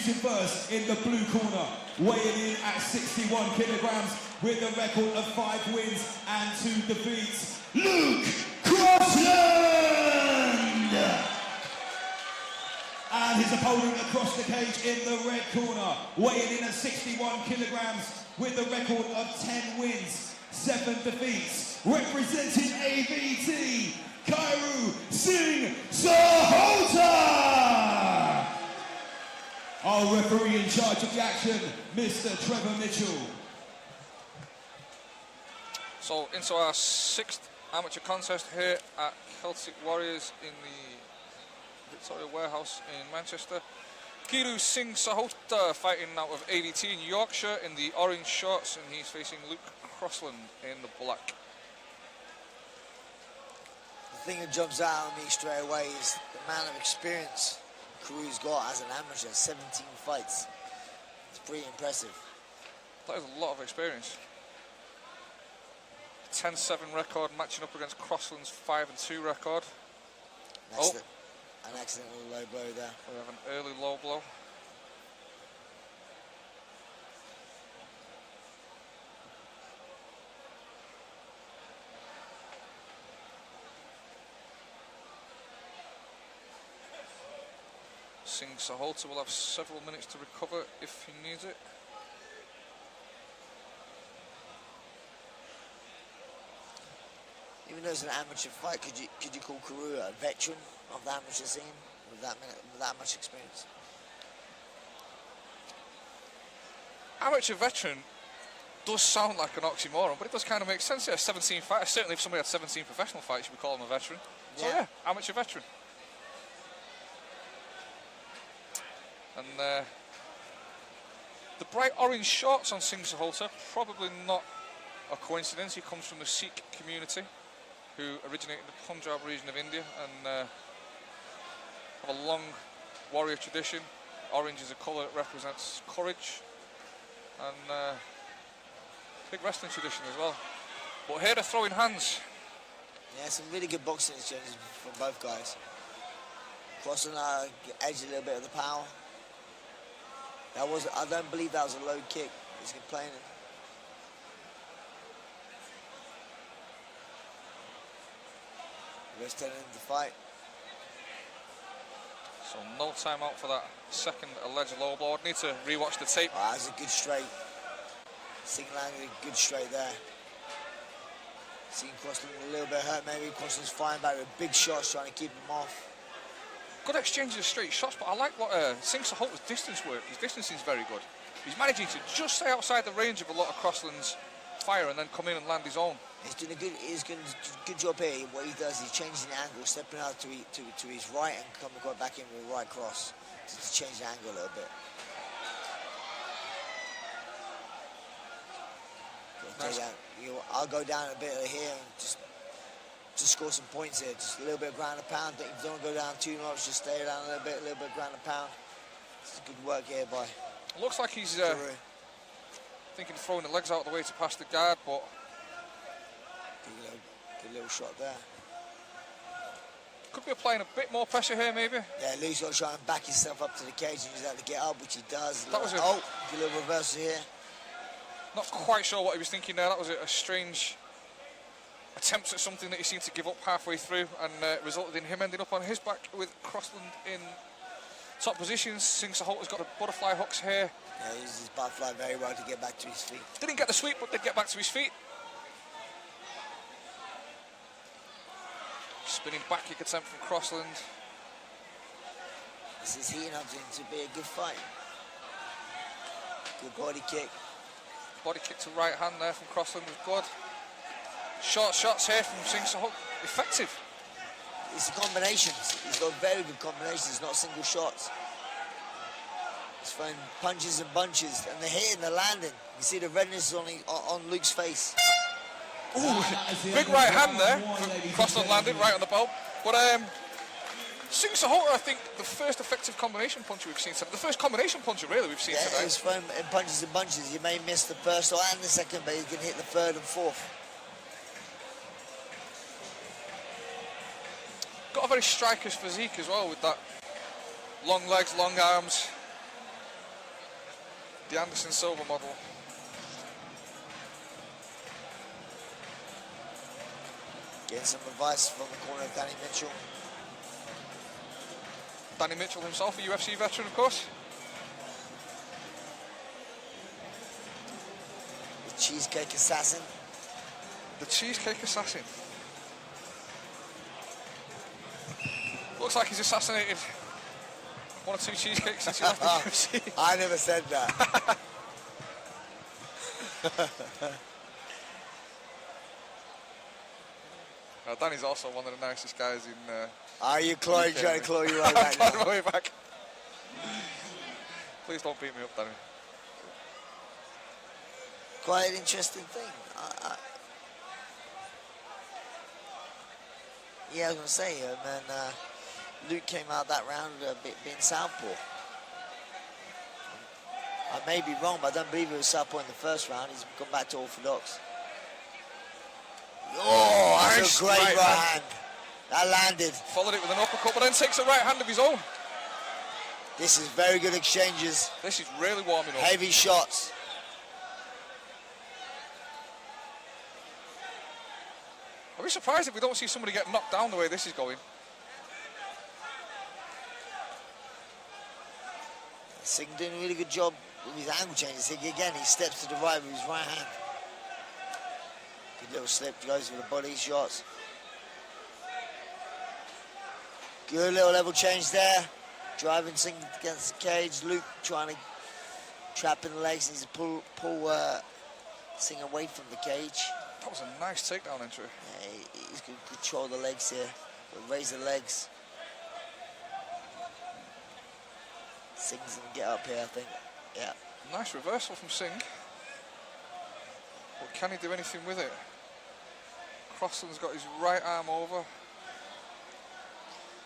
Introducing first in the blue corner, weighing in at 61 kilograms with a record of 5 wins and 2 defeats, Luke Crossland! And his opponent across the cage in the red corner, weighing in at 61 kilograms with a record of 10 wins, 7 defeats, representing AVT, Kiru Singh Sahota! Our referee in charge of the action, Mr. Trevor Mitchell. So into our 6th amateur contest here at Celtic Warriors in the Victoria Warehouse in Manchester. Kiru Singh Sahota fighting out of AVT in Yorkshire in the orange shorts, and he's facing Luke Crossland in the black. The thing that jumps out at me straight away is the amount of experience Kiru's got as an amateur, 17 fights. It's pretty impressive. That is a lot of experience. 10-7 record matching up against Crossland's 5-2 record. An accidental low blow there. We have an early low blow. Singh Sahota will have several minutes to recover if he needs it. Even though it's an amateur fight, could you call Kiru a veteran of the amateur scene with that much experience? Amateur veteran does sound like an oxymoron, but it does kind of make sense. Yeah, 17 fights. Certainly, if somebody had 17 professional fights, you would call him a veteran. So yeah, amateur veteran. And the bright orange shorts on Singh Sahota, probably not a coincidence. He comes from the Sikh community, who originated in the Punjab region of India and have a long warrior tradition. Orange is a colour that represents courage and big wrestling tradition as well. But here they're throwing hands. Yeah, some really good boxing exchanges from both guys. Crossland edged a little bit of the power. I don't believe that was a low kick. He's complaining. Let's turn into the fight. So no timeout for that second alleged low blow. I'd need to rewatch the tape. Oh, that's a good straight. Singh landed a good straight there. Seeing Crossland a little bit hurt, maybe Crossland's firing back with big shots trying to keep him off. Good exchange of straight shots, but I like what Singh Sahota's distance work. His distance is very good. He's managing to just stay outside the range of a lot of Crossland's fire and then come in and land his own. He's doing a good job here. What he does, he's changing the angle, stepping out to his right and coming back in with a right cross to change the angle a little bit. Nice. I'll go down a bit here and just score some points here. Just a little bit of ground and pound. You don't go down too much. Just stay down a little bit ground and pound. It's good work here by. Looks like he's thinking of throwing the legs out of the way to pass the guard, but good little shot there. Could be applying a bit more pressure here, maybe. Yeah, Lou's got to try and back himself up to the cage and use that to get up, which he does. That was a little reversal here. Not quite sure what he was thinking there. That was a strange attempt at something that he seemed to give up halfway through, and resulted in him ending up on his back with Crossland in top positions. Singh Sahota's got the butterfly hooks here. Yeah, he used his butterfly very well to get back to his feet. Didn't get the sweep, but did get back to his feet. Spinning back kick attempt from Crossland. This is heating up to be a good fight. Good body kick. Body kick to right hand there from Crossland was good. Short shots here from Singh Sahota. Effective. It's the combinations. He's got very good combinations, not single shots. He's throwing punches and bunches, and they're hitting, they're landing. You see the redness on Luke's face. Ooh, big right hand there. Crossland landed right on the belt. But Singh Sahota, I think, the first effective combination puncher we've seen today. The first combination puncher, really, we've seen today. Yeah, he's throwing in punches and bunches. You may miss the first and the second, but he can hit the third and fourth. Got a very striker's physique as well, with that long legs, long arms. The Anderson Silva model. Getting some advice from the corner of Danny Mitchell. Danny Mitchell himself, a UFC veteran, of course. The Cheesecake Assassin. The Cheesecake Assassin. Looks like he's assassinated one or two cheesecakes since he left the UFC. I never said that. Danny's also one of the nicest guys in. Are you trying to claw you right back I'm now? my way back. Please don't beat me up, Danny. Quite an interesting thing. Yeah, I was going to say, man, Luke came out that round a bit being southpaw. I may be wrong, but I don't believe he was southpaw in the first round. He's gone back to orthodox. Oh, that's a great right hand. That landed. Followed it with an uppercut, but then takes a right hand of his own. This is very good exchanges. This is really warming up. Heavy shots. I'd be surprised if we don't see somebody get knocked down the way this is going. Singh doing a really good job with his angle changes. Again, he steps to the right with his right hand. Good little slip, goes with the body shots. Good little level change there. Driving Singh against the cage. Luke trying to trap in the legs. Needs to pull Singh away from the cage. That was a nice takedown entry. Yeah, he's going to control the legs here. Raise the legs. Singh's going to get up here, I think. Yeah. Nice reversal from Singh. But can he do anything with it? Crossland's got his right arm over.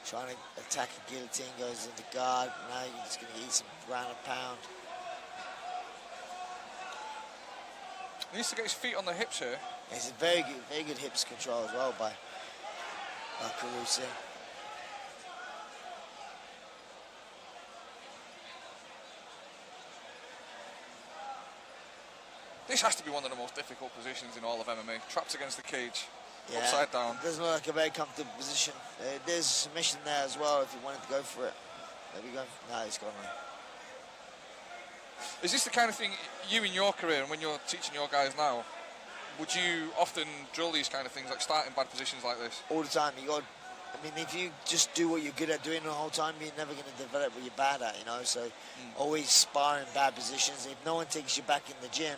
Trying to attack a guillotine, goes into guard. Now you're just going to eat some ground and pound. He needs to get his feet on the hips here. It's a very good hips control as well by Kiru Singh. This has to be one of the most difficult positions in all of MMA. Trapped against the cage, Yeah, upside down. It doesn't look like a very comfortable position. There's a submission there as well if you wanted to go for it. There we go. No, it's gone now. Is this the kind of thing you in your career and when you're teaching your guys now, would you often drill these kind of things, like start in bad positions like this? All the time. I mean, if you just do what you're good at doing the whole time, you're never going to develop what you're bad at, you know. So always spar in bad positions. If no one takes you back in the gym,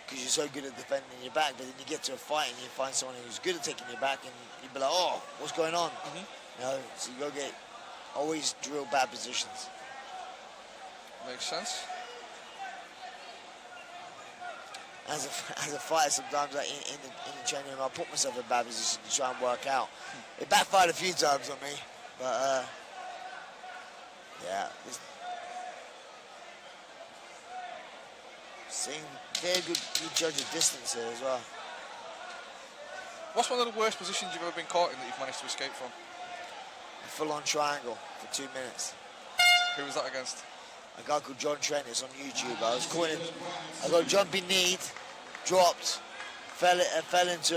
because you're so good at defending your back, but then you get to a fight and you find someone who's good at taking your back, and you'd be like, oh, what's going on? You know, so you go always drill bad positions. Makes sense. As a fighter, sometimes like in the training room, I put myself in bad positions to try and work out. It backfired a few times on me, but yeah. Seeing very good judge of distance here as well. What's one of the worst positions you've ever been caught in that you've managed to escape from? A full-on triangle for 2 minutes. Who was that against? A guy called John Trent. It's on YouTube. I was caught in. I got a jumping knee, dropped, fell into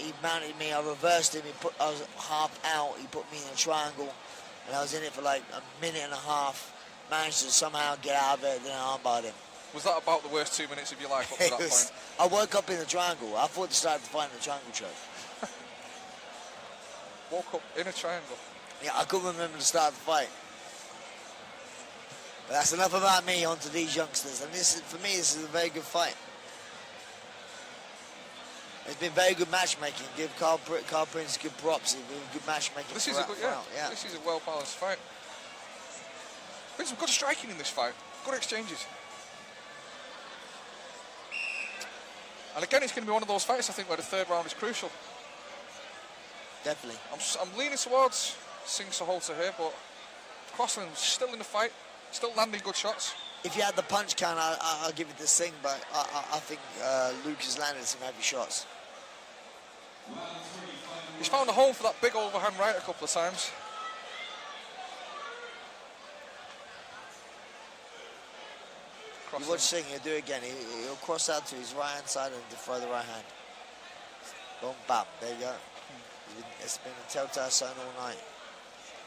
he mounted me. I reversed him. I was half out. He put me in a triangle, and I was in it for like a minute and a half. Managed to somehow get out of it. Then I armbarred him. Was that about the worst 2 minutes of your life up to that point? I woke up in the triangle. I thought to start the fight in the triangle choke. Woke up in a triangle. Yeah, I couldn't remember the start of the fight. But that's enough about me. On to these youngsters. And for me, this is a very good fight. It's been very good matchmaking. Give Carl Prince good props. It's been good matchmaking. This is a good, yeah. This is a well-balanced fight. Been some good striking in this fight. Good exchanges. And again, it's going to be one of those fights, I think, where the third round is crucial. Definitely. I'm leaning towards Singh Sahota here, but Crossland's still in the fight, still landing good shots. If you had the punch count, I'll give it to Singh, but I think Luke has landed some heavy shots. He's found a home for that big overhand right a couple of times. Crossland. You watch Singh, he'll do it again. He'll cross out to his right-hand side and throw the right hand. Boom, bam, there you go. It's been a telltale sign all night.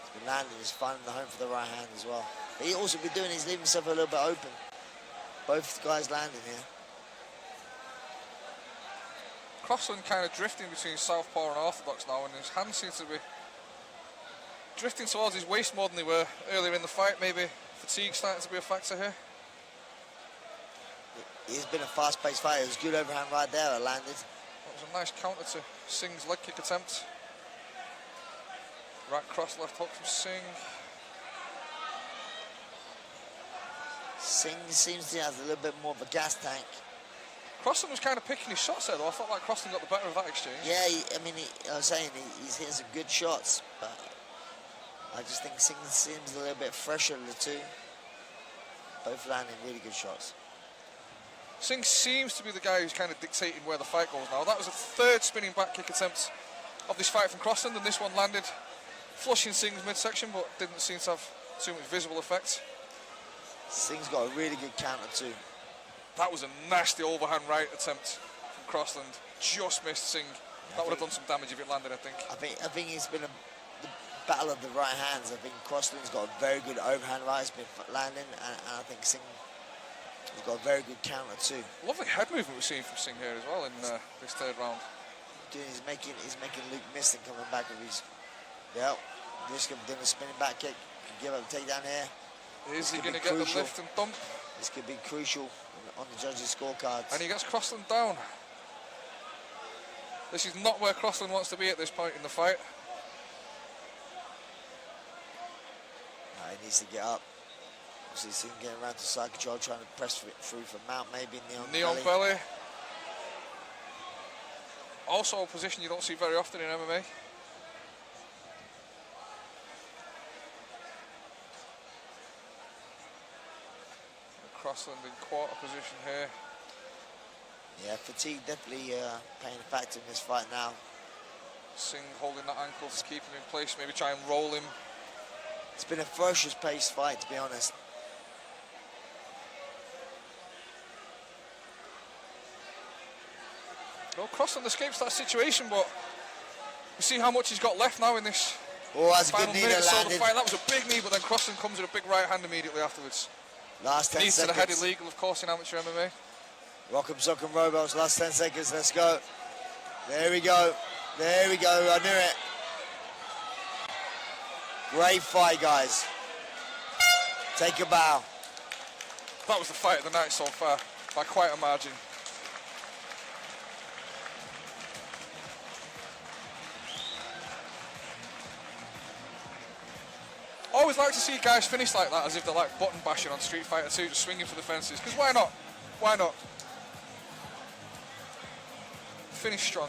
He's been landing, he's finding the home for the right hand as well. But he also been doing, he's leaving himself a little bit open. Both guys landing here. Crossland kind of drifting between southpaw and orthodox now, and his hands seem to be drifting towards his waist more than they were earlier in the fight. Maybe fatigue starting to be a factor here. It's been a fast-paced fight. It was a good overhand right there that landed. That was a nice counter to Singh's leg kick attempt. Right cross, left hook from Singh. Singh seems to have a little bit more of a gas tank. Crossland was kind of picking his shots there, though. I felt like Crossland got the better of that exchange. Yeah, I was saying he's hitting some good shots, but I just think Singh seems a little bit fresher of the two. Both landing really good shots. Singh seems to be the guy who's kind of dictating where the fight goes now. That was a third spinning back kick attempt of this fight from Crossland, and this one landed flushing Singh's midsection, but didn't seem to have too much visible effect. Singh's got a really good counter too. That was a nasty overhand right attempt from Crossland. Just missed Singh. That would have done some damage if it landed, I think. I think it's been the battle of the right hands. I think Crossland's got a very good overhand right. It's been landing, and I think Singh has got a very good counter too. Lovely head movement we're seeing from Singh here as well in this third round. He's making Luke miss and coming back with his risk of doing a spinning back kick. Give up the takedown here. Is he going to get the lift and thump? This could be crucial on the judges' scorecards. And he gets Crossland down. This is not where Crossland wants to be at this point in the fight. No, he needs to get up. Obviously, Singh getting around to side control, trying to press through for mount, maybe knee on belly. Also a position you don't see very often in MMA. Crossland in quarter position here. Yeah, fatigue definitely playing a factor in this fight now. Singh holding that ankle to keep him in place, maybe try and roll him. It's been a ferocious paced fight, to be honest. Well, Crossland escapes that situation, but we see how much he's got left now in this that's final a good knee minute. that So landed. the fight, that was a big knee, but then Crossland comes with a big right hand immediately afterwards. Last 10 Knees seconds. to the head illegal, of course, in amateur MMA. Rock'em sock'em robots, last 10 seconds, let's go. There we go. There we go, I knew it. Great fight, guys. Take a bow. That was the fight of the night so far, by quite a margin. Always like to see guys finish like that, as if they're like button bashing on Street Fighter 2, just swinging for the fences, because why not? Why not? Finish strong.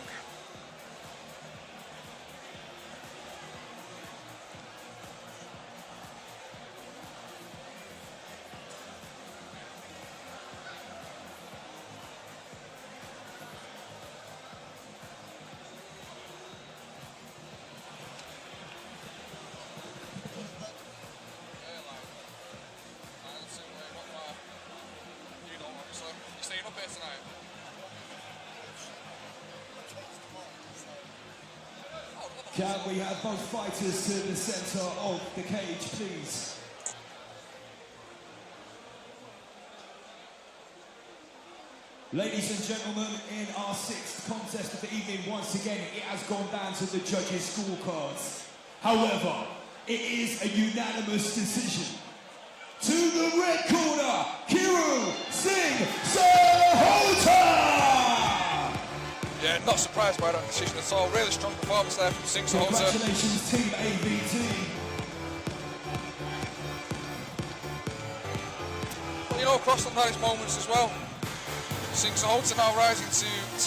Can we have both fighters to the centre of the cage, please? Ladies and gentlemen, in our sixth contest of the evening, once again, it has gone down to the judges' scorecards. However, it is a unanimous decision. To the red corner, Kiru Singh Sahota! Yeah, not surprised by that decision at all. Really strong performance there from Singh Sahota. Congratulations, Team AVT. Well, you know, Crossland had his moments as well. Singh Sahota now rising to